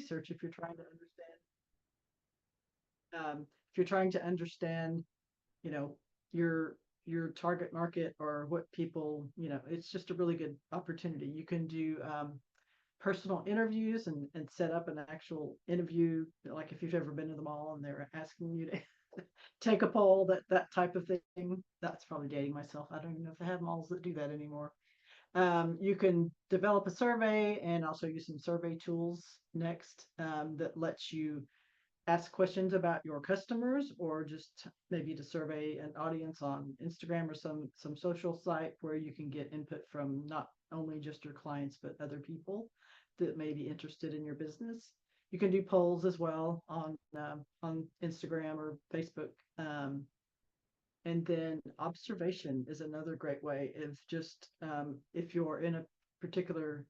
research if you're trying to understand, you know, your your target market or what people, it's just a really good opportunity. You can do personal interviews and set up an actual interview, like if you've ever been to the mall and they're asking you to take a poll, that type of thing. That's probably dating myself. I don't even know if they have malls that do that anymore. You can develop a survey and also use some survey tools next that lets you ask questions about your customers or just maybe to survey an audience on Instagram or some social site where you can get input from not only just your clients but other people that may be interested in your business. You can do polls as well on Instagram or Facebook. And then observation is another great way of just if you're in a particular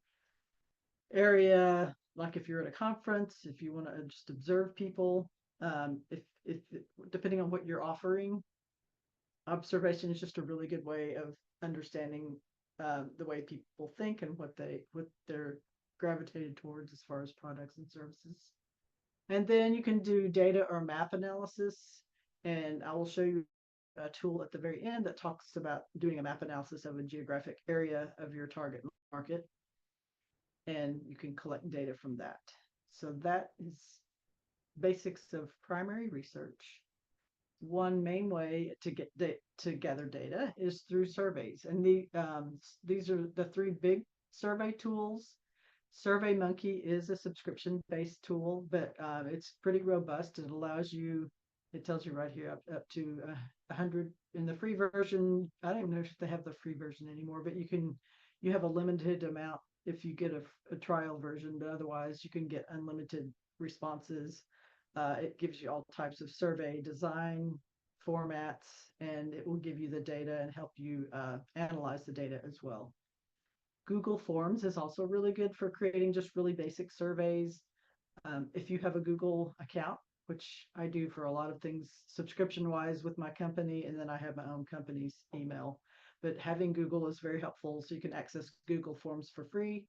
area, like if you're at a conference, if you want to just observe people, if depending on what you're offering, observation is just a really good way of understanding the way people think and what they're gravitated towards as far as products and services. And then you can do data or map analysis, and I will show you a tool at the very end that talks about doing a map analysis of a geographic area of your target market, and you can collect data from that. So that is basics of primary research. One main way to gather data is through surveys, and these are the three big survey tools. SurveyMonkey is a subscription-based tool, but it's pretty robust. It tells you right here up to 100 in the free version. I don't know if they have the free version anymore, but you have a limited amount if you get a trial version, but otherwise you can get unlimited responses. It gives you all types of survey design formats, and it will give you the data and help you analyze the data as well. Google Forms is also really good for creating just really basic surveys. If you have a Google account, which I do for a lot of things subscription-wise with my company, and then I have my own company's email. But having Google is very helpful, so you can access Google Forms for free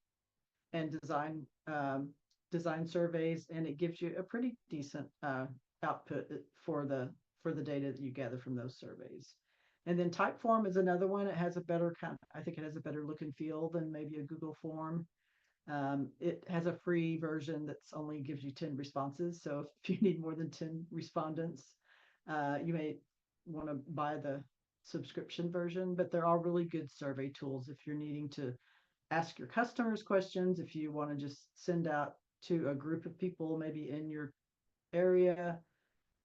and design surveys, and it gives you a pretty decent output for the data that you gather from those surveys. And then Typeform is another one. It has a better I think it has a better look and feel than maybe a Google form. It has a free version that's only gives you 10 responses. So if you need more than 10 respondents, you may want to buy the subscription version, but they're all really good survey tools if you're needing to ask your customers questions, if you want to just send out to a group of people maybe in your area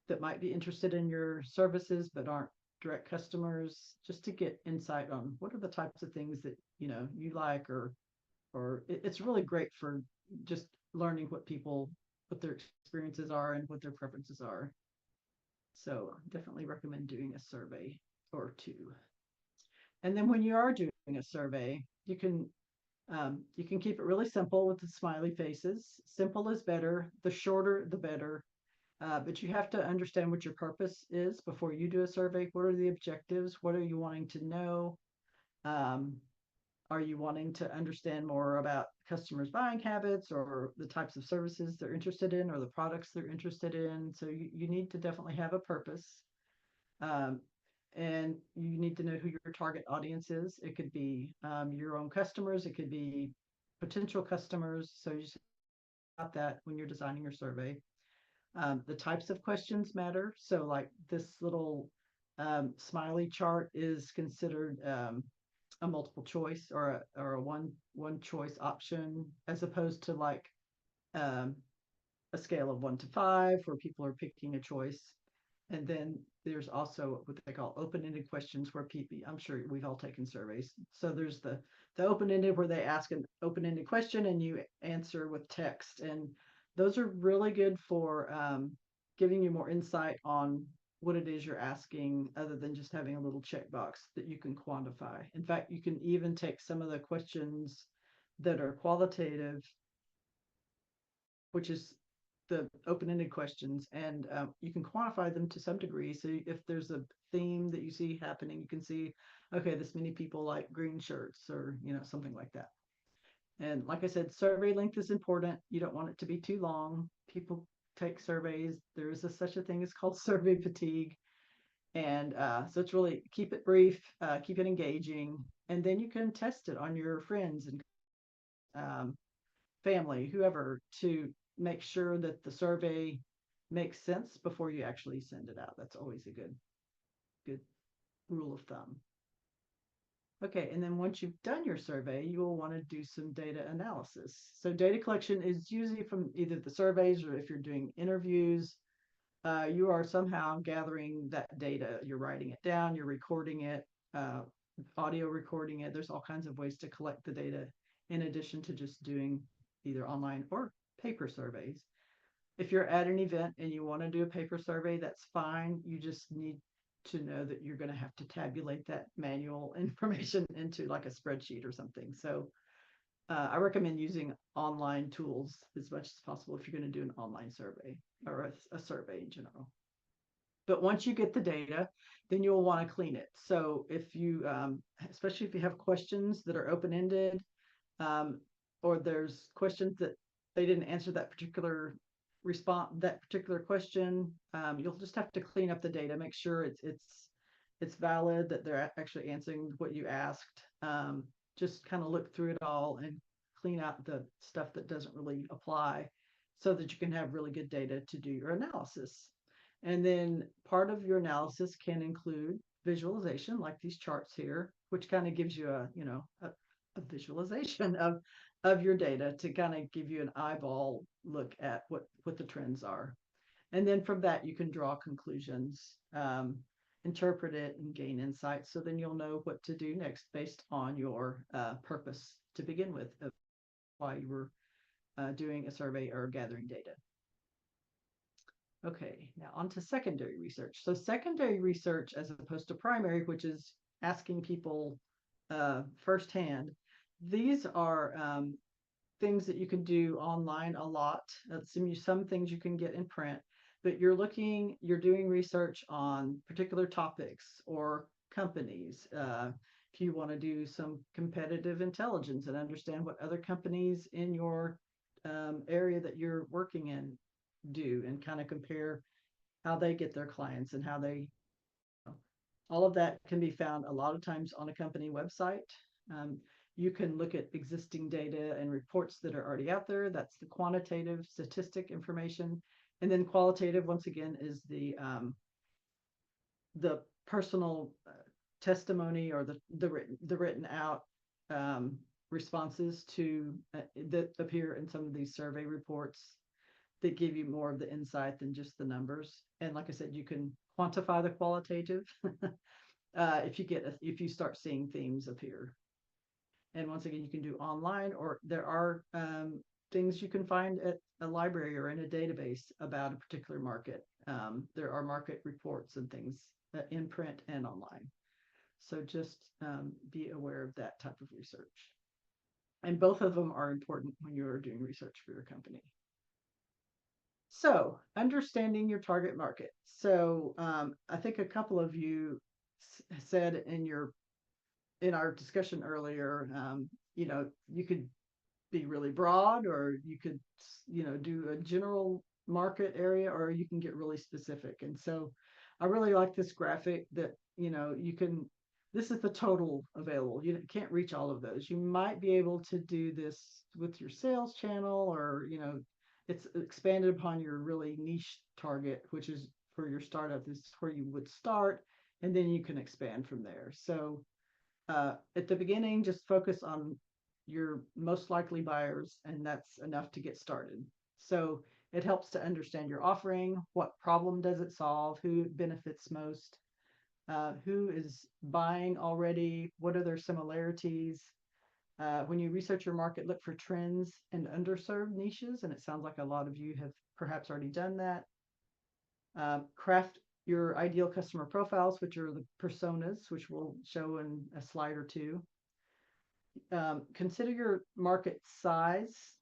that might be interested in your services but aren't direct customers, just to get insight on what are the types of things that you like, or it's really great for just learning what their experiences are and what their preferences are. So definitely recommend doing a survey or two. And then when you are doing a survey, you can keep it really simple with the smiley faces. Simple is better. The shorter, the better. But you have to understand what your purpose is before you do a survey. What are the objectives? What are you wanting to know? Are you wanting to understand more about customers' buying habits or the types of services they're interested in or the products they're interested in? So you need to definitely have a purpose. And you need to know who your target audience is. It could be your own customers. It could be potential customers. So you should about that when you're designing your survey. The types of questions matter. So like this little smiley chart is considered a multiple choice or a one choice option, as opposed to like a scale of 1 to 5 where people are picking a choice. And then there's also what they call open-ended questions where people, I'm sure we've all taken surveys. So there's the open-ended where they ask an open-ended question and you answer with text. And those are really good for giving you more insight on what it is you're asking, other than just having a little checkbox that you can quantify. In fact, you can even take some of the questions that are qualitative, which is the open-ended questions, and you can quantify them to some degree. So if there's a theme that you see happening, you can see, okay, this many people like green shirts, or something like that. And like I said, survey length is important. You don't want it to be too long. People take surveys. There is such a thing as called survey fatigue. And so it's really keep it brief, keep it engaging, and then you can test it on your friends and um, family, whoever, to make sure that the survey makes sense before you actually send it out. That's always a good rule of thumb. Okay, and then once you've done your survey, you will want to do some data analysis. So data collection is usually from either the surveys or if you're doing interviews, you are somehow gathering that data. You're writing it down, you're recording it, uh, audio recording it. There's all kinds of ways to collect the data in addition to just doing either online or paper surveys. If you're at an event and you want to do a paper survey, that's fine. You just need to know that you're going to have to tabulate that manual information into like a spreadsheet or something. So I recommend using online tools as much as possible if you're going to do an online survey or a survey in general. But once you get the data, then you'll want to clean it. So if you, especially if you have questions that are open-ended, um, or there's questions that they didn't answer that particular question, you'll just have to clean up the data, make sure it's valid, that they're actually answering what you asked. Just kind of look through it all and clean out the stuff that doesn't really apply so that you can have really good data to do your analysis. And then part of your analysis can include visualization, like these charts here, which kind of gives you a visualization of your data to kind of give you an eyeball look at what the trends are. And then from that, you can draw conclusions, interpret it, and gain insights. So then you'll know what to do next based on your purpose to begin with, of why you were doing a survey or gathering data. Okay, now on to secondary research. So secondary research, as opposed to primary, which is asking people firsthand, these are things that you can do online a lot. Some things you can get in print, but you're doing research on particular topics or companies. If you want to do some competitive intelligence and understand what other companies in your area that you're working in do and kind of compare how they get their clients and how they, all of that can be found a lot of times on a company website. Um, you can look at existing data and reports that are already out there. That's the quantitative statistic information. And then qualitative, once again, is the personal testimony or the written out responses to that appear in some of these survey reports that give you more of the insight than just the numbers. And like I said, you can quantify the qualitative if you start seeing themes appear. And once again, you can do online, or there are things you can find at a library or in a database about a particular market. There are market reports and things in print and online. So just be aware of that type of research. And both of them are important when you're doing research for your company. So understanding your target market. So I think a couple of you said in our discussion earlier, you could be really broad, or you could, do a general market area, or you can get really specific. And so I really like this graphic that, this is the total available. You can't reach all of those. You might be able to do this with your sales channel, or, it's expanded upon your really niche target, which is for your startup. This is where you would start, and then you can expand from there. So at the beginning, just focus on your most likely buyers, and that's enough to get started. So it helps to understand your offering, what problem does it solve, who benefits most, who is buying already, what are their similarities. When you research your market, look for trends and underserved niches, and it sounds like a lot of you have perhaps already done that. Craft your ideal customer profiles, which are the personas, which we'll show in a slide or two. Consider your market size,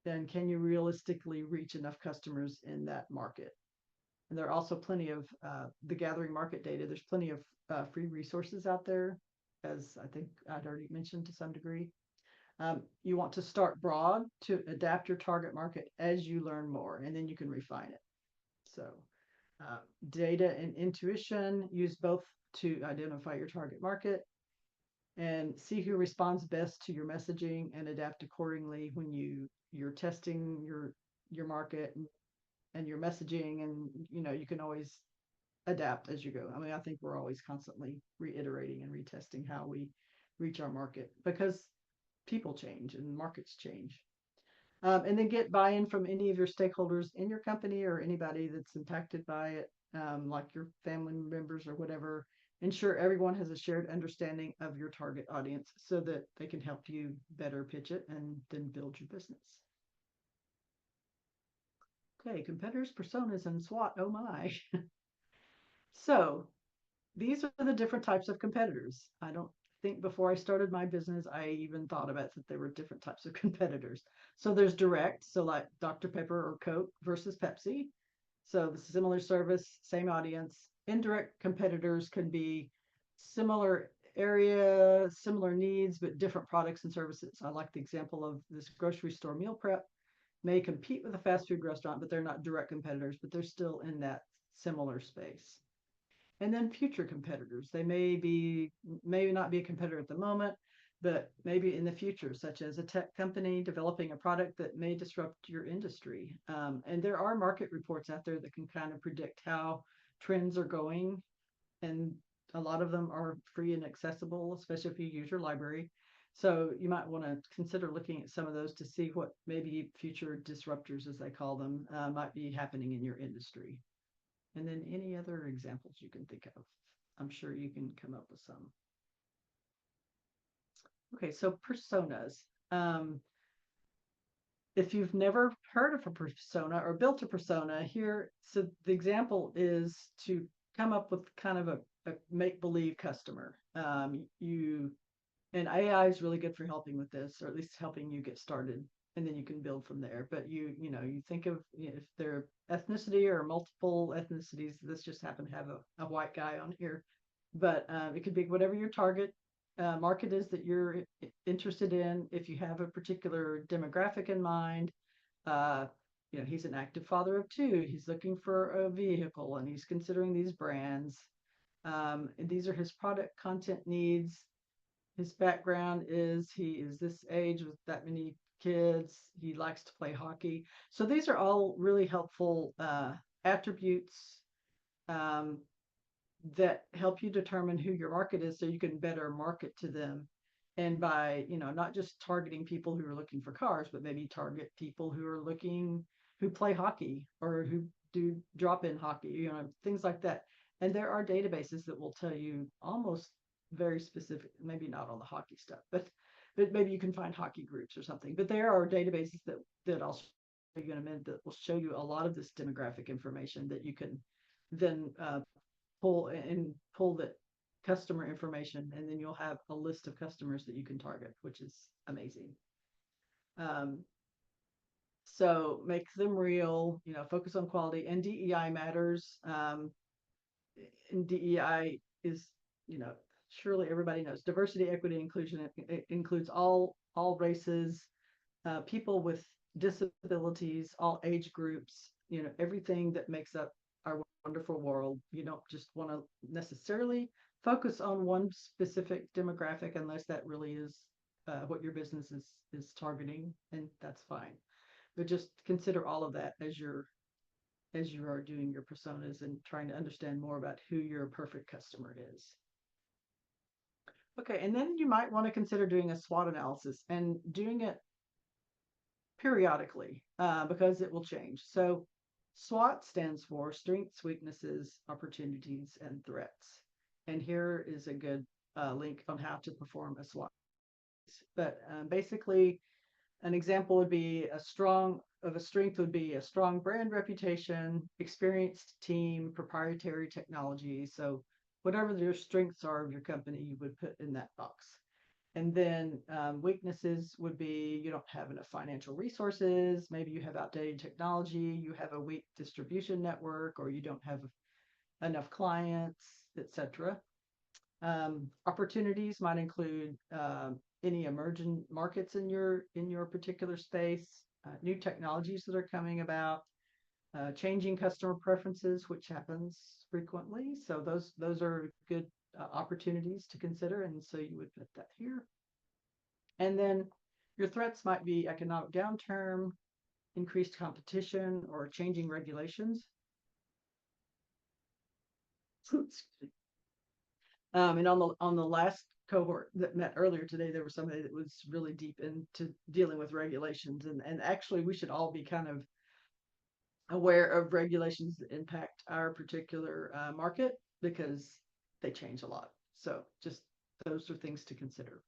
and can you realistically reach enough customers in that market? And there are also plenty of the gathering market data. There's plenty of free resources out there, as I think I'd already mentioned to some degree. You want to start broad to adapt your target market as you learn more, and then you can refine it. So, uh, data and intuition, use both to identify your target market and see who responds best to your messaging and adapt accordingly when you're testing your market and your messaging. And you can always adapt as you go. I mean, I think we're always constantly reiterating and retesting how we reach our market because people change and markets change. And then get buy-in from any of your stakeholders in your company or anybody that's impacted by it, like your family members or whatever. Ensure everyone has a shared understanding of your target audience so that they can help you better pitch it and then build your business. Okay, competitors, personas, and SWOT. Oh my. So these are the different types of competitors. I don't think before I started my business, I even thought about that there were different types of competitors. So there's direct, so like Dr. Pepper or Coke versus Pepsi. So the similar service, same audience. Indirect competitors can be similar area, similar needs, but different products and services. I like the example of this grocery store meal prep may compete with a fast food restaurant, but they're not direct competitors, but they're still in that similar space. And then future competitors. They may not be a competitor at the moment, but maybe in the future, such as a tech company developing a product that may disrupt your industry. And there are market reports out there that can kind of predict how trends are going. And a lot of them are free and accessible, especially if you use your library. So you might want to consider looking at some of those to see what maybe future disruptors, as they call them, might be happening in your industry. And then any other examples you can think of. I'm sure you can come up with some. Okay, so personas. If you've never heard of a persona or built a persona, here, so the example is to come up with kind of a make-believe customer. And AI is really good for helping with this, or at least helping you get started, and then you can build from there. But you think of if they're ethnicity or multiple ethnicities. This just happened to have a white guy on here, but it could be whatever your target market is that you're interested in. If you have a particular demographic in mind, uh, he's an active father of two. He's looking for a vehicle, and he's considering these brands. And these are his product content needs. His background is he is this age with that many kids. He likes to play hockey. So these are all really helpful attributes um, that help you determine who your market is so you can better market to them. And by, not just targeting people who are looking for cars, but maybe target people who play hockey or who do drop-in hockey, things like that. And there are databases that will tell you almost very specific, maybe not all the hockey stuff, but maybe you can find hockey groups or something. But there are databases that I'll show you in a minute that will show you a lot of this demographic information that you can then pull the customer information, and then you'll have a list of customers that you can target, which is amazing. Um, so make them real, focus on quality, and DEI matters. And DEI is, surely everybody knows diversity, equity, inclusion. It includes all races, people with disabilities, all age groups, everything that makes up our wonderful world. You don't just want to necessarily focus on one specific demographic unless that really is what your business is targeting, and that's fine. But just consider all of that as you are doing your personas and trying to understand more about who your perfect customer is. Okay, and then you might want to consider doing a SWOT analysis and doing it periodically because it will change. So SWOT stands for strengths, weaknesses, opportunities, and threats. And here is a good link on how to perform a SWOT. But basically, an example would be a strength would be a strong brand reputation, experienced team, proprietary technology. So whatever your strengths are of your company, you would put in that box. And then weaknesses would be you don't have enough financial resources, maybe you have outdated technology, you have a weak distribution network, or you don't have enough clients, etc. Opportunities might include any emerging markets in your particular space, new technologies that are coming about, changing customer preferences, which happens frequently. So those are good opportunities to consider, and so you would put that here. And then your threats might be economic downturn, increased competition, or changing regulations. And on the last cohort that met earlier today, there was somebody that was really deep into dealing with regulations, and actually we should all be kind of aware of regulations that impact our particular market because they change a lot. So just those are things to consider.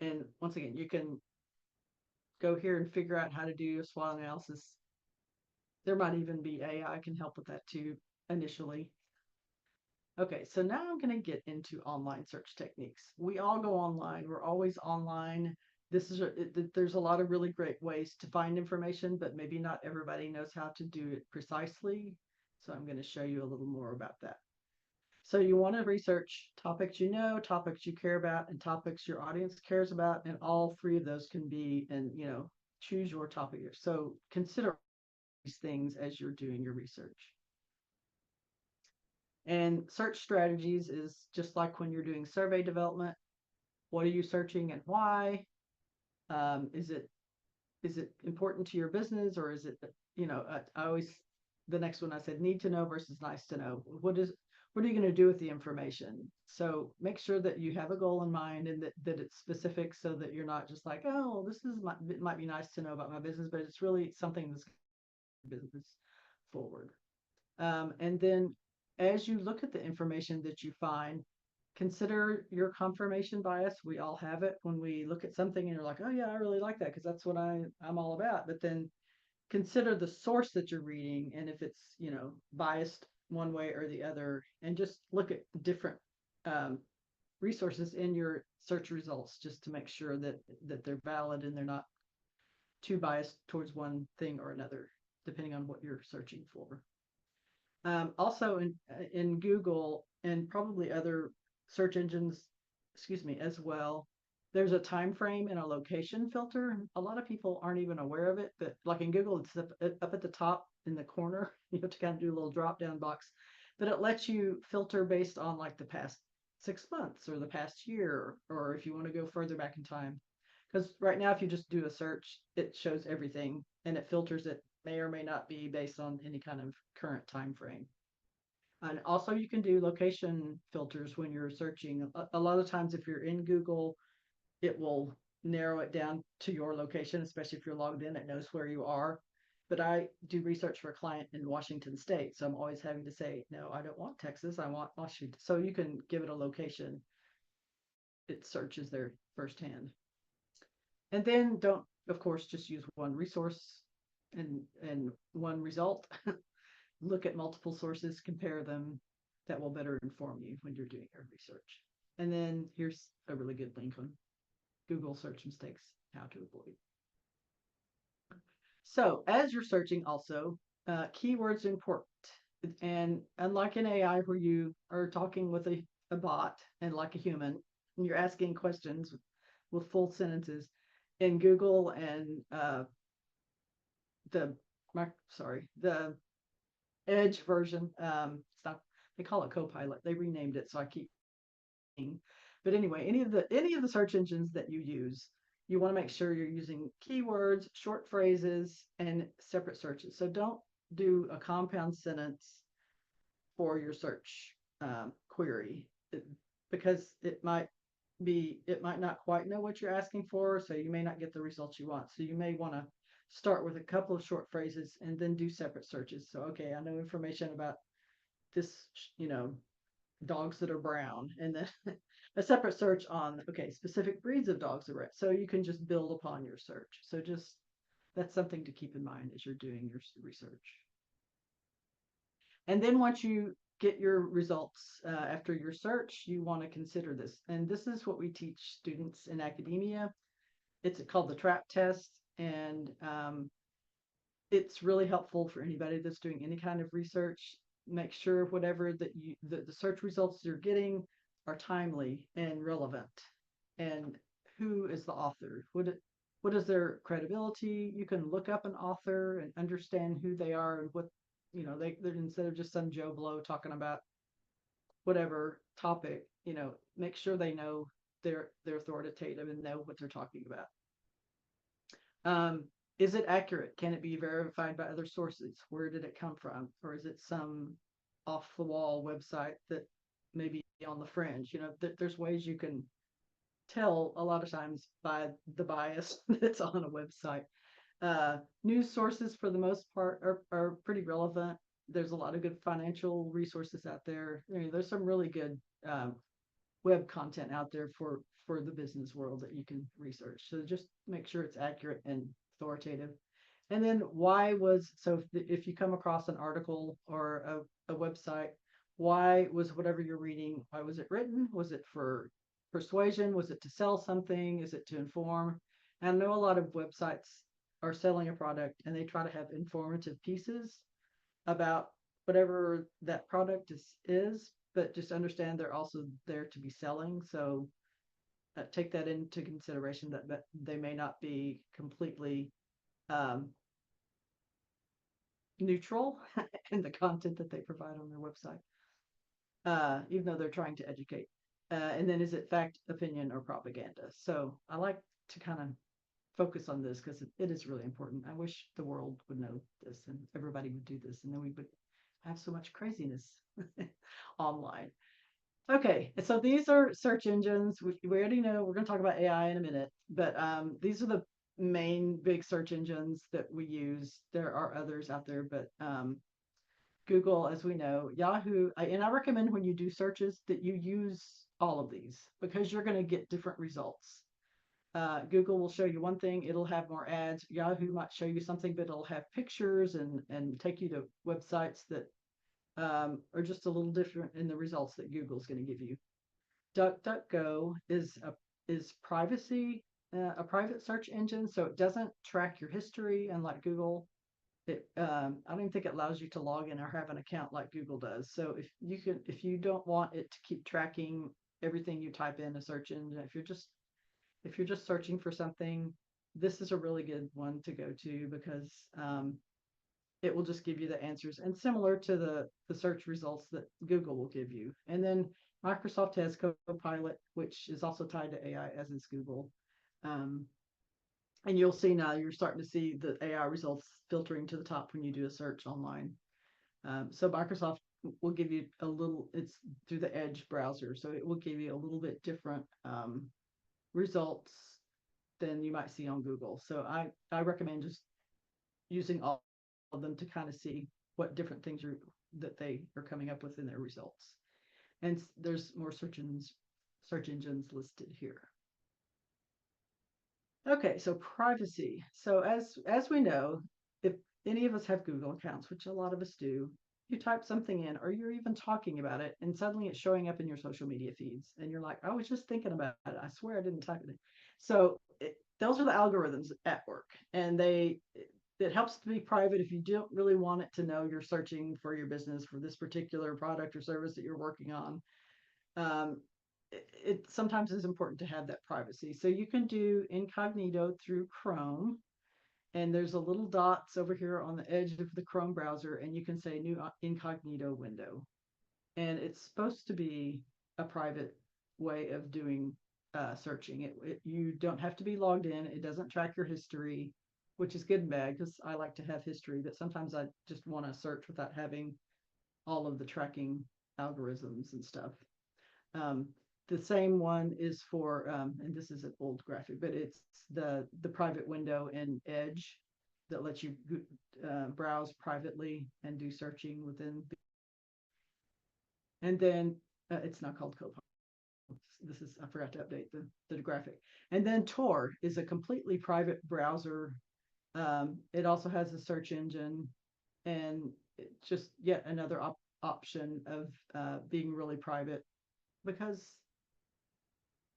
And once again, you can go here and figure out how to do a SWOT analysis. There might even be AI can help with that too initially. Okay, so now I'm going to get into online search techniques. We all go online. We're always online. There's a lot of really great ways to find information, but maybe not everybody knows how to do it precisely. So I'm going to show you a little more about that. So you want to research topics you know, topics you care about, and topics your audience cares about, and all three of those can be, and choose your topic here. So consider these things as you're doing your research. And search strategies is just like when you're doing survey development. What are you searching and why? Is it important to your business, or is it, I always, the next one I said need to know versus nice to know. What are you going to do with the information? So make sure that you have a goal in mind and that it's specific, so that you're not just like, oh, it might be nice to know about my business, but it's really something that's business forward. And then as you look at the information that you find, consider your confirmation bias. We all have it when we look at something and you're like, oh yeah, I really like that because that's what I'm all about. But then consider the source that you're reading, and if it's biased one way or the other, and just look at different resources in your search results just to make sure that they're valid and they're not too biased towards one thing or another, depending on what you're searching for. Also in Google and probably other search engines, as well, there's a time frame and a location filter. A lot of people aren't even aware of it, but like in Google, it's up at the top in the corner. You have to kind of do a little drop down box, but it lets you filter based on like the past 6 months or the past year, or if you want to go further back in time. Because right now, if you just do a search, it shows everything and it filters it may or may not be based on any kind of current time frame. And also you can do location filters when you're searching. A lot of times if you're in Google, it will narrow it down to your location, especially if you're logged in, it knows where you are. But I do research for a client in Washington State, so I'm always having to say, no, I don't want Texas, I want Washington. So you can give it a location. It searches there firsthand. And then don't, of course, just use one resource and one result. Look at multiple sources, compare them. That will better inform you when you're doing your research. And then here's a really good link on Google search mistakes, how to avoid. So as you're searching also, keywords are important. And unlike in AI where you are talking with a bot and like a human, and you're asking questions with full sentences, in Google and the Edge version, they call it Copilot. They renamed it, so I keep. But anyway, any of the search engines that you use, you want to make sure you're using keywords, short phrases, and separate searches. So don't do a compound sentence for your search query because it might not quite know what you're asking for, so you may not get the results you want. So you may want to start with a couple of short phrases and then do separate searches. So, okay, I know information about this, dogs that are brown, and then a separate search on, okay, specific breeds of dogs are brown. So you can just build upon your search. So just, that's something to keep in mind as you're doing your research. And then once you get your results after your search, you want to consider this. And this is what we teach students in academia. It's called the TRAP test. And it's really helpful for anybody that's doing any kind of research. make sure whatever that the search results you're getting are timely and relevant. And who is the author? What is their credibility? You can look up an author and understand who they are and what, they're, instead of just some Joe Blow talking about whatever topic, make sure they know they're authoritative and know what they're talking about. Is it accurate? Can it be verified by other sources? Where did it come from? Or is it some off the wall website that maybe on the fringe? There's ways you can tell a lot of times by the bias that's on a website. News sources, for the most part, are pretty relevant. There's a lot of good financial resources out there. There's some really good web content out there for the business world that you can research. So just make sure it's accurate and authoritative. And then if you come across an article or a website, why was whatever you're reading, why was it written? Was it for persuasion? Was it to sell something? Is it to inform? And I know a lot of websites are selling a product and they try to have informative pieces about whatever that product is, but just understand they're also there to be selling. So take that into consideration that they may not be completely neutral in the content that they provide on their website, even though they're trying to educate. And then is it fact, opinion, or propaganda? So I like to kind of focus on this because it is really important. I wish the world would know this and everybody would do this, and then we would have so much craziness online. Okay, so these are search engines. We already know we're going to talk about AI in a minute, but these are the main big search engines that we use. There are others out there, but Google, as we know, Yahoo, and I recommend when you do searches that you use all of these because you're going to get different results. Google will show you one thing, it'll have more ads. Yahoo might show you something, but it'll have pictures and take you to websites that are just a little different in the results that Google's going to give you. DuckDuckGo is a private search engine, so it doesn't track your history, and like Google, I don't even think it allows you to log in or have an account like Google does. So if you don't want it to keep tracking everything you type in a search engine, if you're just searching for something, this is a really good one to go to because it will just give you the answers, and similar to the search results that Google will give you. And then Microsoft has Copilot, which is also tied to AI, as is Google. And you'll see now, you're starting to see the AI results filtering to the top when you do a search online. So Microsoft will give you it's through the Edge browser, so it will give you a little bit different results than you might see on Google. So I recommend just using all of them to kind of see what different things that they are coming up with in their results. And there's more search engines listed here. Okay, so privacy. So as we know, if any of us have Google accounts, which a lot of us do, you type something in or you're even talking about it and suddenly it's showing up in your social media feeds and you're like, I was just thinking about it. I swear I didn't type it in. So those are the algorithms at work, and it helps to be private if you don't really want it to know you're searching for your business for this particular product or service that you're working on. It sometimes is important to have that privacy. So you can do incognito through Chrome, and there's a little dots over here on the edge of the Chrome browser, and you can say new incognito window. And it's supposed to be a private way of doing searching. You don't have to be logged in. It doesn't track your history, which is good and bad because I like to have history, but sometimes I just want to search without having all of the tracking algorithms and stuff. The same one is for, and this is an old graphic, but it's the private window in Edge that lets you browse privately and do searching within. And then it's not called Copilot. I forgot to update the graphic. And then Tor is a completely private browser. It also has a search engine, and it's just yet another option of being really private because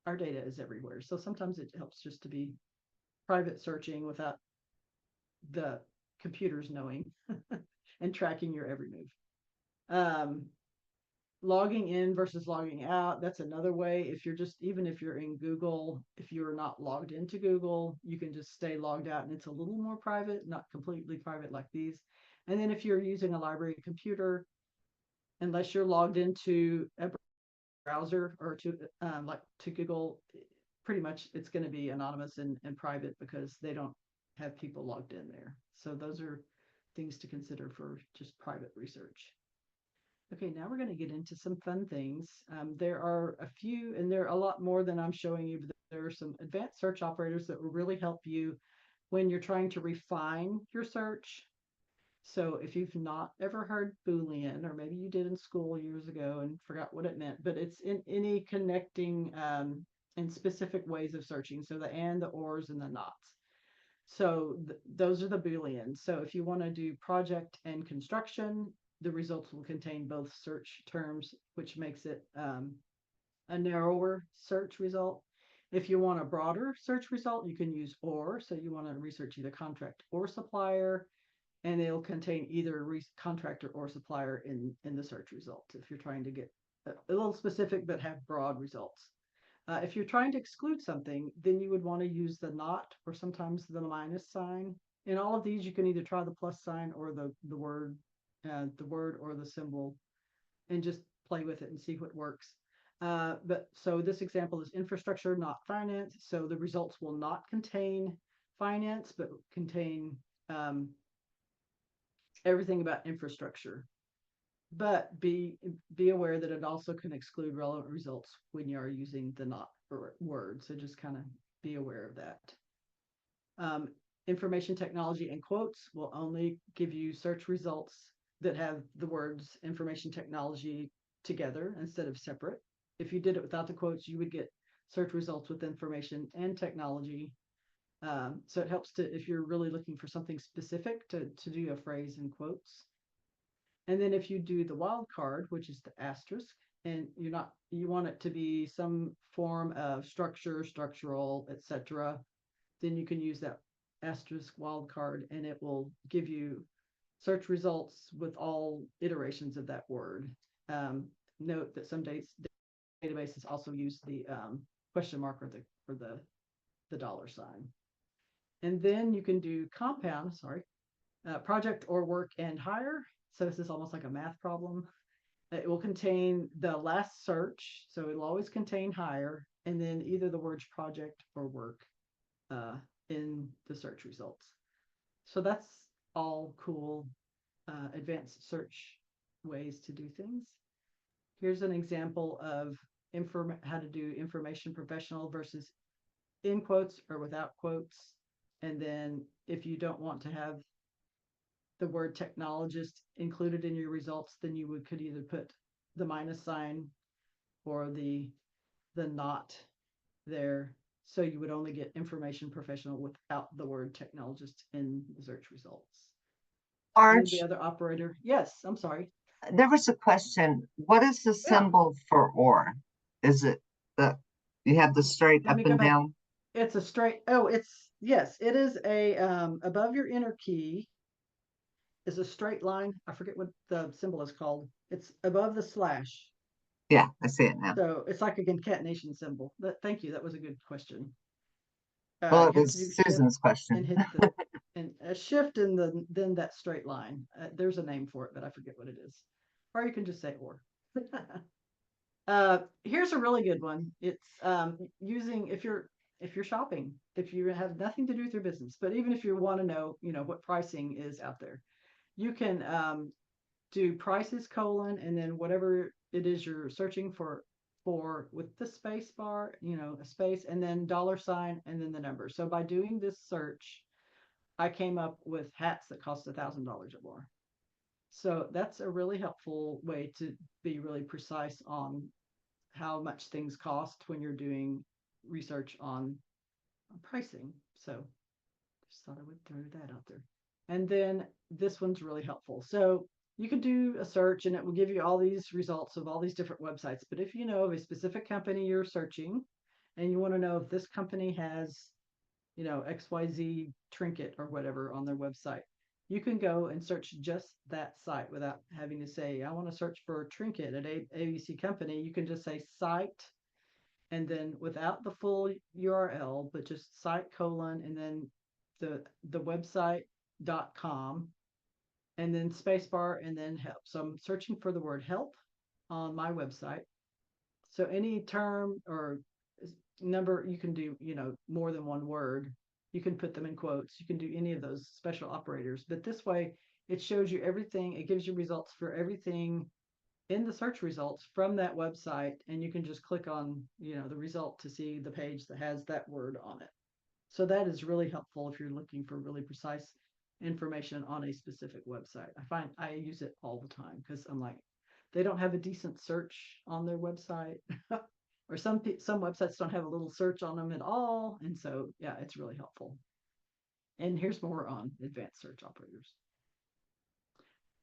our data is everywhere. So sometimes it helps just to be private searching without the computers knowing and tracking your every move. Um, Logging in versus logging out, that's another way. If you're just, even if you're in Google, if you're not logged into Google, you can just stay logged out and it's a little more private, not completely private like these. And then if you're using a library computer, unless you're logged into a browser or to like to Google, pretty much it's going to be anonymous and private because they don't have people logged in there. So those are things to consider for just private research. Okay, now we're going to get into some fun things. There are a few, and there are a lot more than I'm showing you, but there are some advanced search operators that will really help you when you're trying to refine your search. So if you've not ever heard Boolean, or maybe you did in school years ago and forgot what it meant, but it's in any connecting and specific ways of searching. So the and, the ors, and the nots. So those are the Booleans. So if you want to do project and construction, the results will contain both search terms, which makes it a narrower search result. If you want a broader search result, you can use or. So you want to research either contract or supplier, and it'll contain either contractor or supplier in the search results if you're trying to get a little specific but have broad results. If you're trying to exclude something, then you would want to use the not or sometimes the minus sign. In all of these, you can either try the plus sign or the word or the symbol, and just play with it and see what works. But so this example is infrastructure, not finance. So the results will not contain finance, but contain everything about infrastructure. But be aware that it also can exclude relevant results when you are using the not word. So just kind of be aware of that. Information technology and quotes will only give you search results that have the words information technology together instead of separate. If you did it without the quotes, you would get search results with information and technology. So it helps to, if you're really looking for something specific, to do a phrase in quotes. And then if you do the wild card, which is the asterisk, and you want it to be some form of structure, structural, etc., then you can use that asterisk wildcard and it will give you search results with all iterations of that word. Note that some databases also use the question mark or the dollar sign. And then you can do compound, project or work and hire. So this is almost like a math problem. It will contain the last search, so it'll always contain hire, and then either the words project or work in the search results. So that's all cool advanced search ways to do things. Here's an example of how to do information professional versus in quotes or without quotes. And then if you don't want to have the word technologist included in your results, then you could either put the minus sign or the not there. So you would only get information professional without the word technologist in the search results. And then the Arch, other operator, yes, I'm sorry. there was a question. What is the Yeah, symbol for or? Is it the, you have the straight let up me go and back. down? It's a straight, oh, yes, it is a, above your inner key is a straight line. I forget what the symbol is called. It's above the slash. Yeah, I see it now. So it's like a concatenation symbol. Thank you. That was a good question. Well, You it have to do was shift Susan's question. and hit and a shift in then that straight line. There's a name for it, but I forget what it is. Or you can just say or. Here's a really good one. It's using if you're shopping, if you have nothing to do with your business, but even if you want to know, what pricing is out there, you can do prices colon and then whatever it is you're searching for with the space bar, a space and then dollar sign and then the number. So by doing this search, I came up with hats that cost $1,000 or more. So that's a really helpful way to be really precise on how much things cost when you're doing research on pricing. So just thought I would throw that out there. And then this one's really helpful. So you could do a search and it will give you all these results of all these different websites. But if you know of a specific company you're searching and you want to know if this company has, XYZ trinket or whatever on their website, you can go and search just that site without having to say, I want to search for a trinket at ABC company. You can just say site and then without the full URL, but just site colon and then the website.com and then spacebar and then help. So I'm searching for the word help on my website. So any term or number you can do, more than one word. You can put them in quotes. You can do any of those special operators. But this way, it shows you everything. It gives you results for everything in the search results from that website. And you can just click on, the result to see the page that has that word on it. So that is really helpful if you're looking for really precise information on a specific website. I find I use it all the time because I'm like, they don't have a decent search on their website. Or some websites don't have a little search on them at all. And so, yeah, it's really helpful. And here's more on advanced search operators.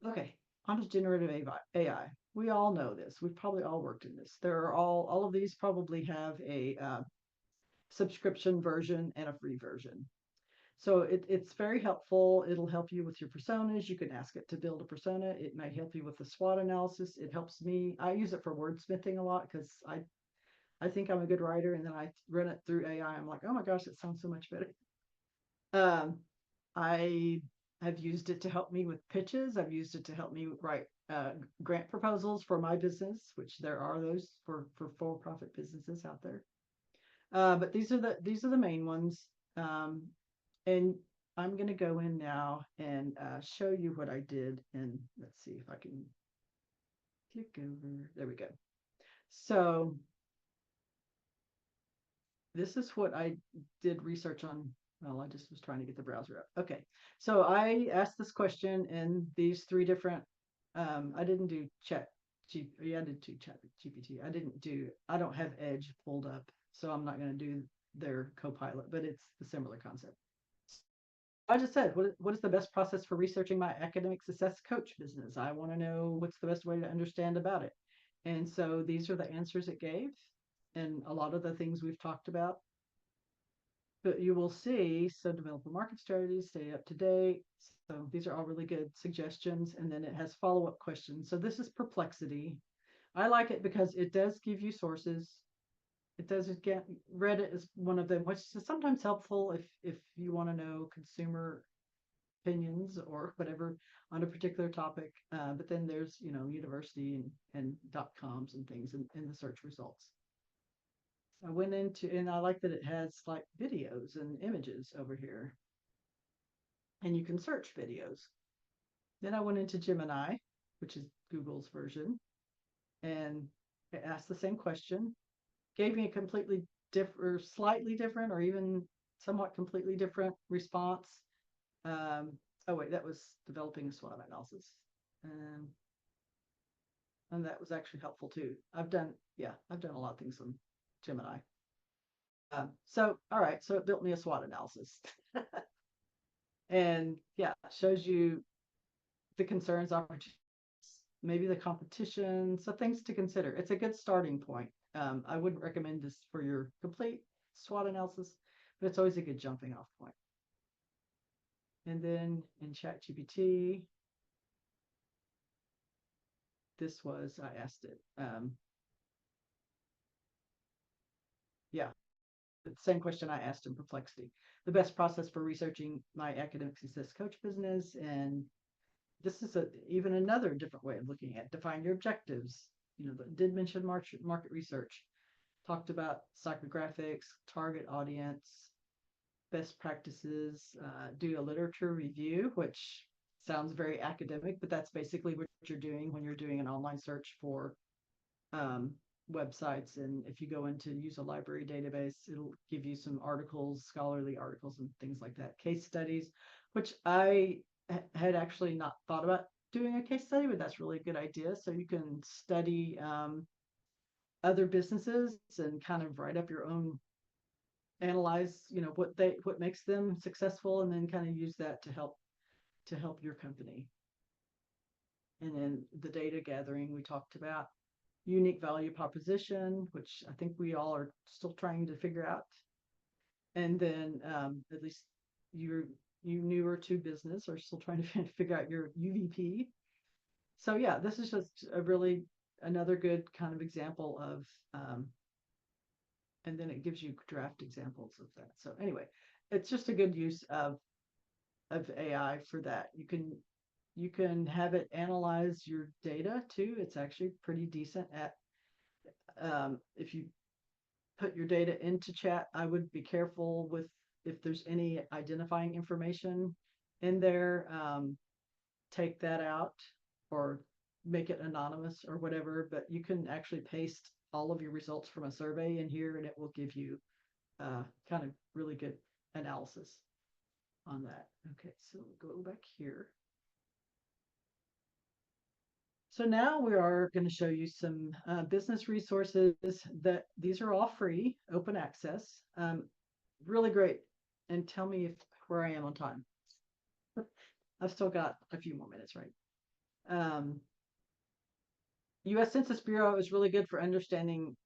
Okay, on to generative AI. We all know this. We've probably all worked in this. There are all of these probably have a subscription version and a free version. So it's very helpful. It'll help you with your personas. You can ask it to build a persona. It may help you with the SWOT analysis. It helps me. I use it for wordsmithing a lot because I think I'm a good writer, and then I run it through AI. I'm like, oh my gosh, it sounds so much better. I have used it to help me with pitches. I've used it to help me write grant proposals for my business, which there are those for for-profit businesses out there. But these are the main ones. And I'm going to go in now and show you what I did. And let's see if I can click over. There we go. So this is what I did research on. Well, I just was trying to get the browser up. Okay. So I asked this question in these three different, I didn't do yeah, I did chat GPT. I don't have Edge pulled up, so I'm not going to do their Copilot, but it's the similar concept. I just said, what is the best process for researching my academic success coach business? I want to know what's the best way to understand about it. And so these are the answers it gave, and a lot of the things we've talked about. But you will see, so develop a market strategy, stay up to date. So these are all really good suggestions. And then it has follow-up questions. So this is perplexity. I like it because it does give you sources. It does get Reddit is one of them, which is sometimes helpful if you want to know consumer opinions or whatever on a particular topic. But then there's university and .coms and things in the search results. I went into, and I like that it has like videos and images over here, and you can search videos. Then I went into Gemini, which is Google's version, and it asked the same question, gave me a completely different, or slightly different, or even somewhat completely different response. Oh wait, that was developing a SWOT analysis, and that was actually helpful too. I've done a lot of things on Gemini. So all right, so it built me a SWOT analysis, and yeah, shows you the concerns, opportunities, maybe the competition, so things to consider. It's a good starting point. I wouldn't recommend this for your complete SWOT analysis, but it's always a good jumping off point. And then in ChatGPT, I asked it. Yeah, the same question I asked in Perplexity. The best process for researching my academic success coach business. And this is even another different way of looking at define your objectives. Did mention market research, talked about psychographics, target audience, best practices, do a literature review, which sounds very academic, but that's basically what you're doing when you're doing an online search for websites. And if you go in to use a library database, it'll give you some articles, scholarly articles and things like that. Case studies, which I had actually not thought about doing a case study, but that's really a good idea. So you can study other businesses and kind of write up your own, analyze, what makes them successful, and then kind of use that to help your company. And then the data gathering we talked about, unique value proposition, which I think we all are still trying to figure out. And then at least you newer to business or still trying to figure out your UVP. So yeah, this is just a really another good kind of example of, and then it gives you draft examples of that. So anyway, it's just a good use of AI for that. You can have it analyze your data too. It's actually pretty decent at, if you put your data into chat, I would be careful with if there's any identifying information in there, take that out or make it anonymous or whatever, but you can actually paste all of your results from a survey in here and it will give you kind of really good analysis on that. Okay, so we'll go back here. So now we are going to show you some business resources that these are all free, open access, really great. And tell me if where I am on time. I've still got a few more minutes, right? U.S. Census Bureau is really good for understanding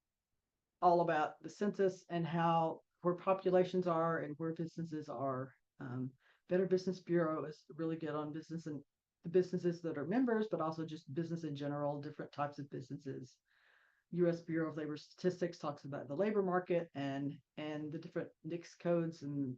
all about the census and how where populations are and where businesses are. Better Business Bureau is really good on business and the businesses that are members, but also just business in general, different types of businesses. U.S. Bureau of Labor Statistics talks about the labor market and the different NICS codes and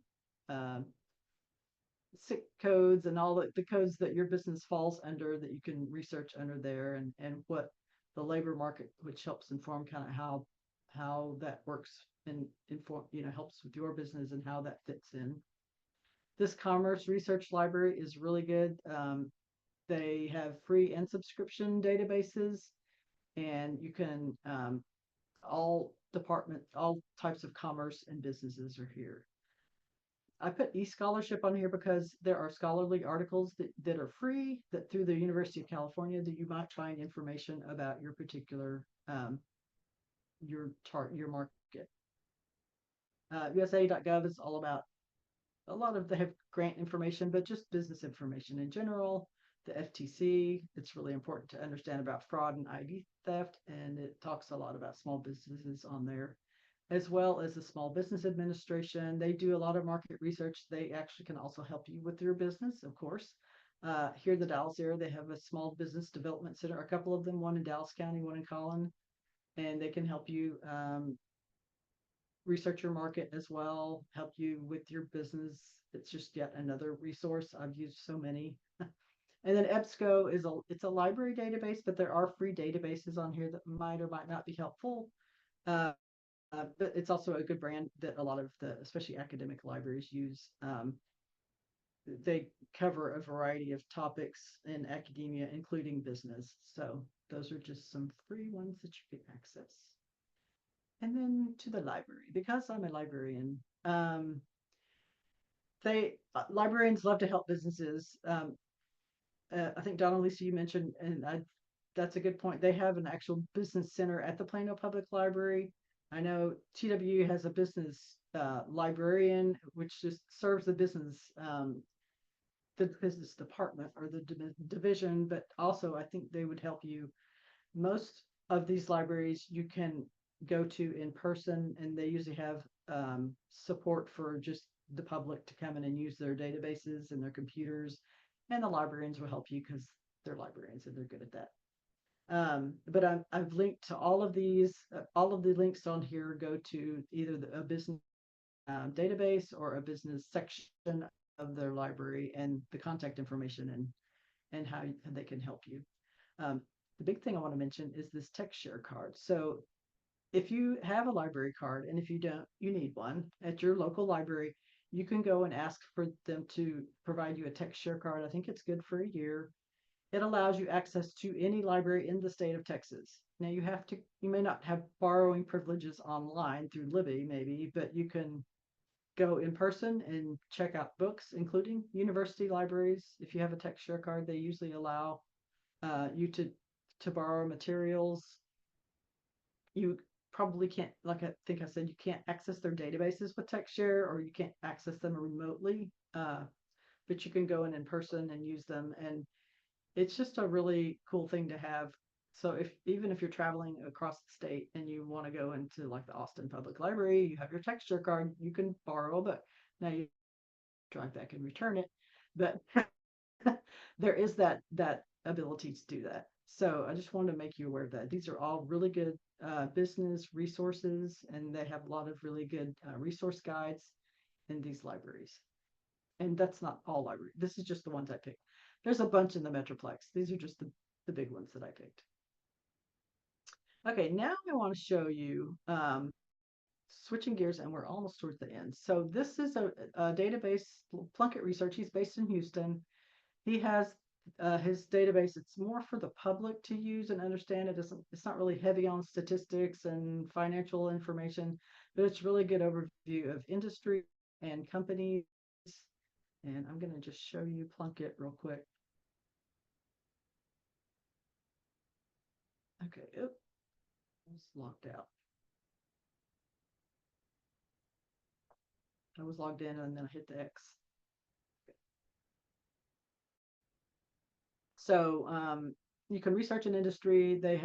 SIC codes and all the codes that your business falls under that you can research under there and what the labor market, which helps inform kind of how that works and inform, helps with your business and how that fits in. This Commerce Research Library is really good. They have free and subscription databases, and you can all types of commerce and businesses are here. I put eScholarship on here because there are scholarly articles that are free that through the University of California that you might find information about your particular your market. USA.gov is all about a lot of they have grant information, but just business information in general. The FTC, it's really important to understand about fraud and ID theft, and it talks a lot about small businesses on there, as well as the Small Business Administration. They do a lot of market research. They actually can also help you with your business, of course. Here in the Dallas area, they have a Small Business Development Center, a couple of them, one in Dallas County, one in Collin, and they can help you research your market as well, help you with your business. It's just yet another resource. I've used so many. And then EBSCO is it's a library database, but there are free databases on here that might or might not be helpful. But it's also a good brand that a lot of especially academic libraries use. They cover a variety of topics in academia, including business. So those are just some free ones that you can access. And then to the library, because I'm a librarian, librarians love to help businesses. I think Donna Lisa, you mentioned, and that's a good point. They have an actual business center at the Plano Public Library. I know TWU has a business librarian, which just serves the business department or the division, but also I think they would help you. Most of these libraries you can go to in person, and they usually have support for just the public to come in and use their databases and their computers, and the librarians will help you because they're librarians and they're good at that. But I've linked to all of these. All of the links on here go to either a business database or a business section of their library and the contact information and how they can help you. The big thing I want to mention is this text share card. So if you have a library card, and if you don't, you need one at your local library, you can go and ask for them to provide you a text share card. I think it's good for a year. It allows you access to any library in the state of Texas. Now you may not have borrowing privileges online through Libby maybe, but you can go in person and check out books, including university libraries. If you have a text share card, they usually allow you to borrow materials. You probably can't, like I think I said, you can't access their databases with TextShare, or you can't access them remotely, but you can go in person and use them. And it's just a really cool thing to have. So even if you're traveling across the state and you want to go into like the Austin Public Library, you have your TextShare card, you can borrow, but now you drive back and return it. But there is that ability to do that. So I just wanted to make you aware of that. These are all really good business resources, and they have a lot of really good resource guides in these libraries. And that's not all libraries. This is just the ones I picked. There's a bunch in the Metroplex. These are just the big ones that I picked. Okay, now I want to show you switching gears, and we're almost towards the end. So this is a database, Plunkett Research. He's based in Houston. He has his database. It's more for the public to use and understand. It's not really heavy on statistics and financial information, but it's really good overview of industry and companies. And I'm going to just show you Plunkett real quick. Okay, I was locked out. I was logged in and then I hit the X. So you can research an industry. They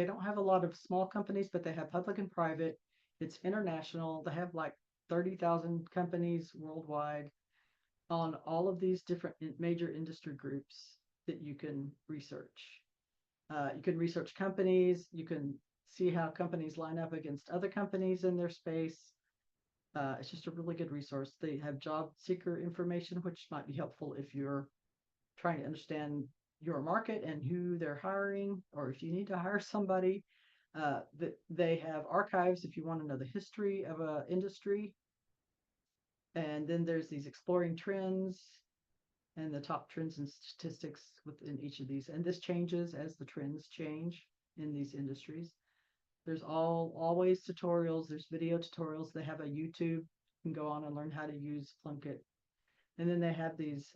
don't have a lot of small companies, but they have public and private. It's international. They have like 30,000 companies worldwide on all of these different major industry groups that you can research. You can research companies. You can see how companies line up against other companies in their space. It's just a really good resource. They have job seeker information, which might be helpful if you're trying to understand your market and who they're hiring, or if you need to hire somebody. They have archives if you want to know the history of an industry. And then there's these exploring trends and the top trends and statistics within each of these. And this changes as the trends change in these industries. There's always tutorials. There's video tutorials. They have a YouTube. You can go on and learn how to use Plunkett. And then they have these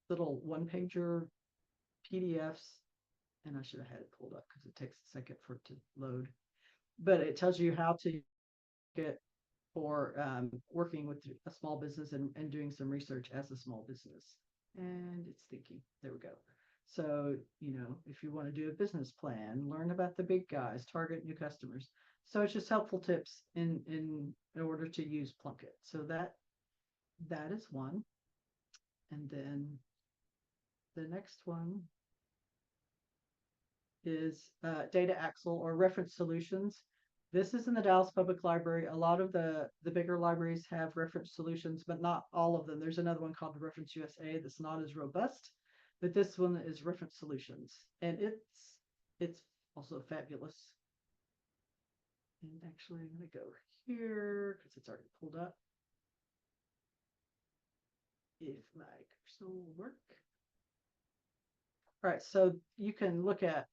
little one-pager PDFs, and I should have had it pulled up because it takes a second for it to load. But it tells you how to get for working with a small business and doing some research as a small business. And it's thinking. There we go. So, if you want to do a business plan, learn about the big guys, target new customers. So it's just helpful tips in order to use Plunkett. So that is one. And then the next one is Data Axle or Reference Solutions. This is in the Dallas Public Library. A lot of the bigger libraries have reference solutions, but not all of them. There's another one called Reference USA that's not as robust, but this one is Reference Solutions, and it's also fabulous. And actually, I'm going to go here because it's already pulled up. If my cursor will work. All right, so you can look at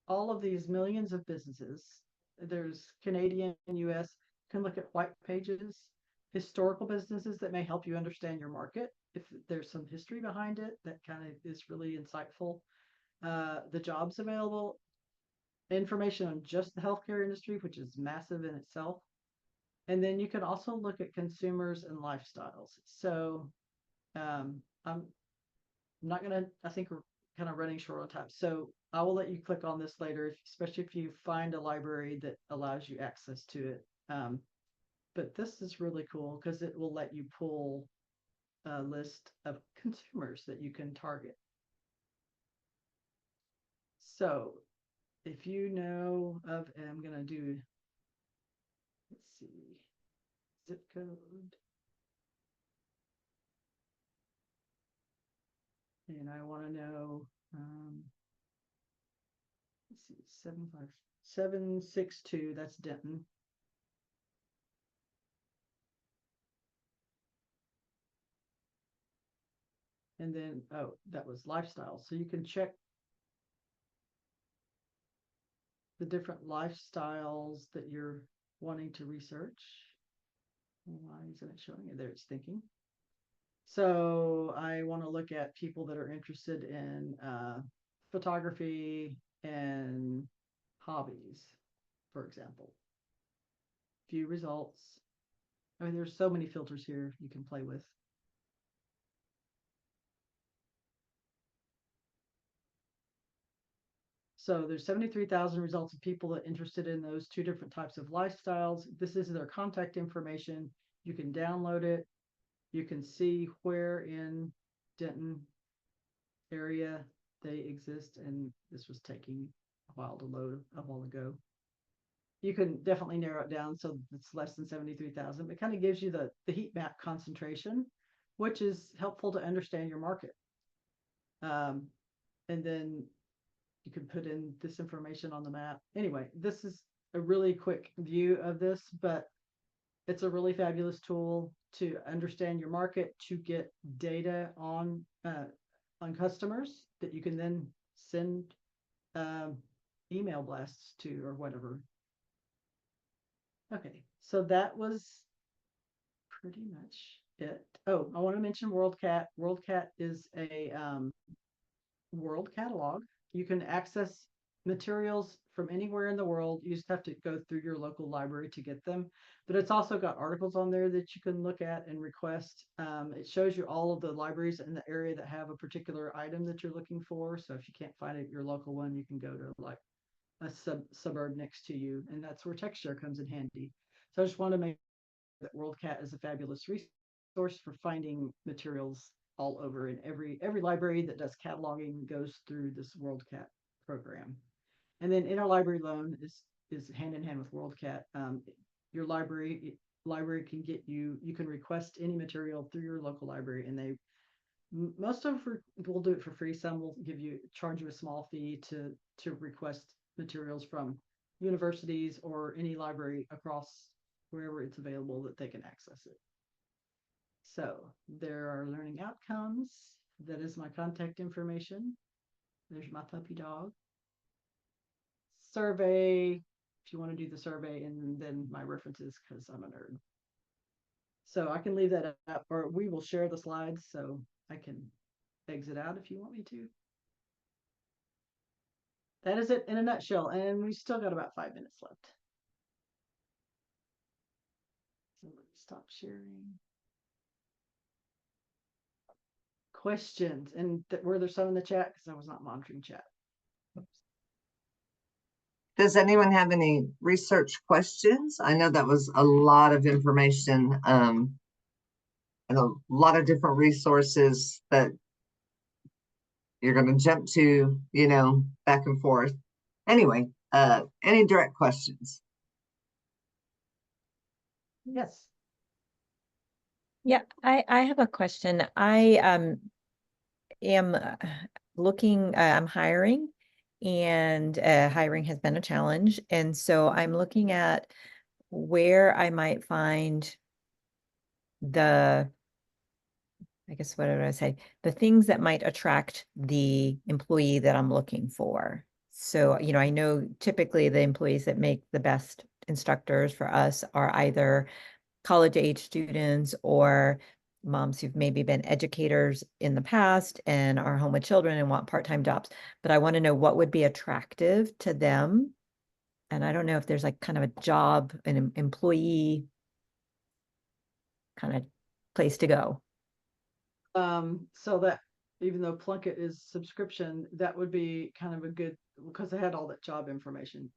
all of these millions of businesses. There's Canadian and US. You can look at white pages, historical businesses that may help you understand your market. If there's some history behind it, that kind of is really insightful. The jobs available, information on just the healthcare industry, which is massive in itself. And then you can also look at consumers and lifestyles. So I'm not going to, I think we're kind of running short on time. So I will let you click on this later, especially if you find a library that allows you access to it. But this is really cool because it will let you pull a list of consumers that you can target. So if you know of, and I'm going to do, let's see, zip code. And I want to know, let's see, 75762, that's Denton. And then, oh, that was lifestyle. So you can check the different lifestyles that you're wanting to research. Why isn't it showing it? There, it's thinking. So I want to look at people that are interested in photography and hobbies, for example. View results. I mean, there's so many filters here you can play with. So there's 73,000 results of people that are interested in those two different types of lifestyles. This is their contact information. You can download it. You can see where in Denton area they exist, and this was taking a while to load a while ago. You can definitely narrow it down so it's less than 73,000. It kind of gives you the heat map concentration, which is helpful to understand your market. And then you can put in this information on the map. Anyway, this is a really quick view of this, but it's a really fabulous tool to understand your market, to get data on customers that you can then send email blasts to or whatever. Okay, so that was pretty much it. Oh, I want to mention WorldCat. WorldCat is a world catalog. You can access materials from anywhere in the world. You just have to go through your local library to get them. But it's also got articles on there that you can look at and request. It shows you all of the libraries in the area that have a particular item that you're looking for. So if you can't find it, your local one, you can go to like a suburb next to you, and that's where TextShare comes in handy. So I just want to make that WorldCat is a fabulous resource for finding materials all over, and every library that does cataloging goes through this WorldCat program. And then interlibrary loan is hand in hand with WorldCat. Your library can get you can request any material through your local library, and they most of will do it for free. Some will charge you a small fee to request materials from universities or any library across wherever it's available that they can access it. So there are learning outcomes. That is my contact information. There's my puppy dog. Survey, if you want to do the survey, and then my references because I'm a nerd. So I can leave that up, or we will share the slides so I can exit out if you want me to. That is it in a nutshell, and we still got about 5 minutes left. So let me stop sharing. Questions, and were there some in the chat? Because I was not monitoring chat. Does anyone have any research questions? I know that was a lot of information, and a lot of different resources that you're going to jump to, back and forth. Anyway, any direct questions? Yes. Yeah, I have a question. I am looking, I'm hiring, and hiring has been a challenge. And so I'm looking at where I might find I guess, what did I say? The things that might attract the employee that I'm looking for. So, I know typically the employees that make the best instructors for us are either college age students or moms who've maybe been educators in the past and are home with children and want part-time jobs. But I want to know what would be attractive to them. And I don't know if there's like kind of a job, an employee kind of place to go. So that even though Plunkett is subscription, that would be kind of a good, because they had all that job information.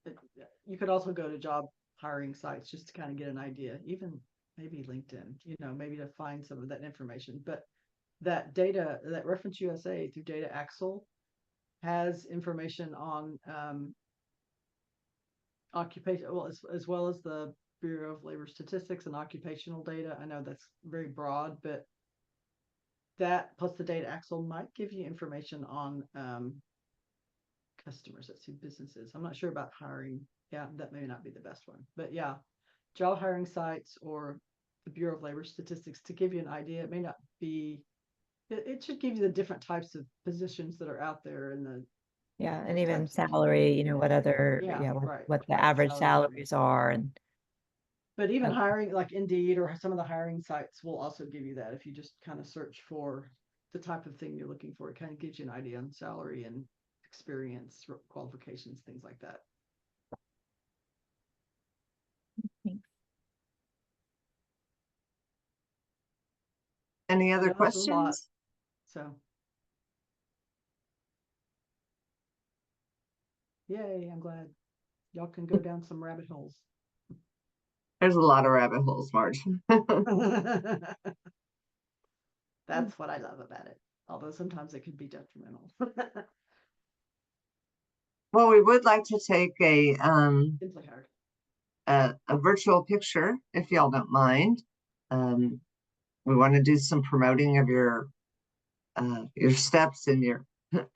You could also go to job hiring sites just to kind of get an idea, even maybe LinkedIn, maybe to find some of that information. But that data, that Reference USA through Data Axle has information on occupation, well, as well as the Bureau of Labor Statistics and occupational data. I know that's very broad, but that plus the Data Axle might give you information on customers. Let's see, businesses. I'm not sure about hiring. Yeah, that may not be the best one, but yeah, job hiring sites or the Bureau of Labor Statistics to give you an idea. It may not be. It should give you the different types of positions that are out there and the and even types of salary, what other, right, what the average salary. salaries are. And But even hiring like Indeed or some of the hiring sites will also give you that. If you just kind of search for the type of thing you're looking for, it kind of gives you an idea on salary and experience, qualifications, things like that. Thanks. Any other questions? So, yay, I'm glad y'all can go down some rabbit holes. There's a lot of rabbit holes, Marge. That's what I love about it. Although sometimes it can be detrimental. Well, we would like to take Simply hard. a virtual picture, if y'all don't mind. We want to do some promoting of your steps and your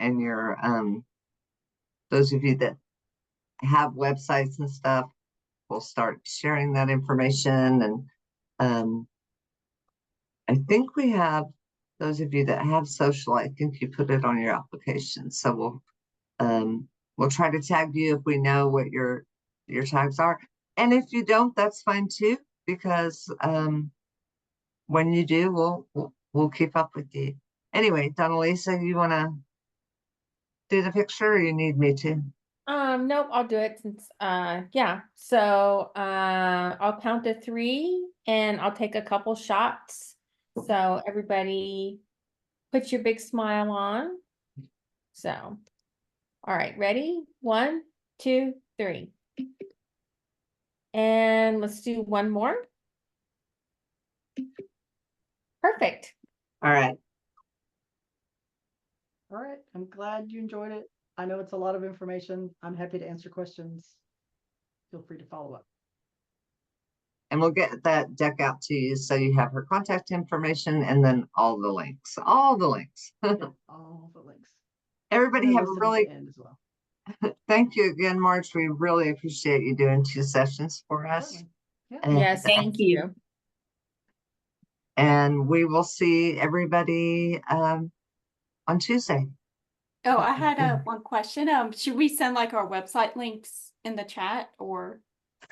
and your those of you that have websites and stuff, we'll start sharing that information. And I think we have those of you that have social, I think you put it on your application. So we'll try to tag you if we know what your tags are. And if you don't, that's fine too, because when you do, we'll keep up with you. Anyway, Donalisa, you want to do the picture, or you need me to? Nope, I'll do it since, yeah. So, I'll count to 3 and I'll take a couple shots. So everybody put your big smile on. So, all right, ready? 1, 2, 3. And let's do one more. Perfect. All right. All right. I'm glad you enjoyed it. I know it's a lot of information. I'm happy to answer questions. Feel free to follow up. And we'll get that deck out to you so you have her contact information and then all the links. All the links. Yeah, all the links. Everybody And have a listen at really the end as well. thank you again, March. We really appreciate you doing 2 sessions for us. Certainly. Yeah. And, Yes, thank you. and we will see everybody on Tuesday. Oh, I had one question. Should we send like our website links in the chat or?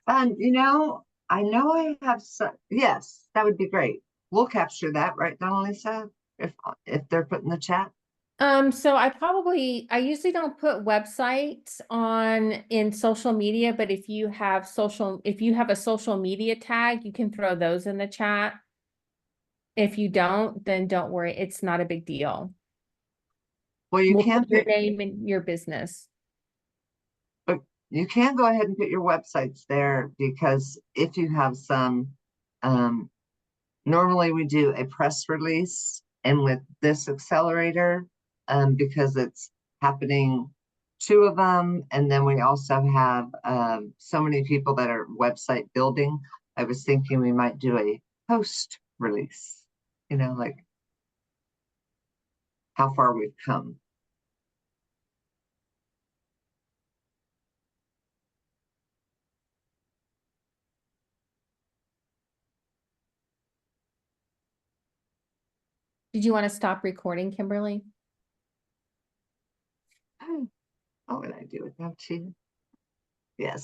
You know I have yes, that would be great. We'll capture that, right, Donalisa? If they're put in the chat. So I usually don't put websites on in social media, but if you have a social media tag, you can throw those in the chat. If you don't, then don't worry. It's not a big deal. Well, you We'll can put your put, name and your business. you can go ahead and put your websites there, because if you have some, normally we do a press release, and with this accelerator, because it's happening 2 of them, and then we also have so many people that are website building. I was thinking we might do a post release, like how far we've come. Did you want to stop recording, Kimberly? What would I do without you? Yes.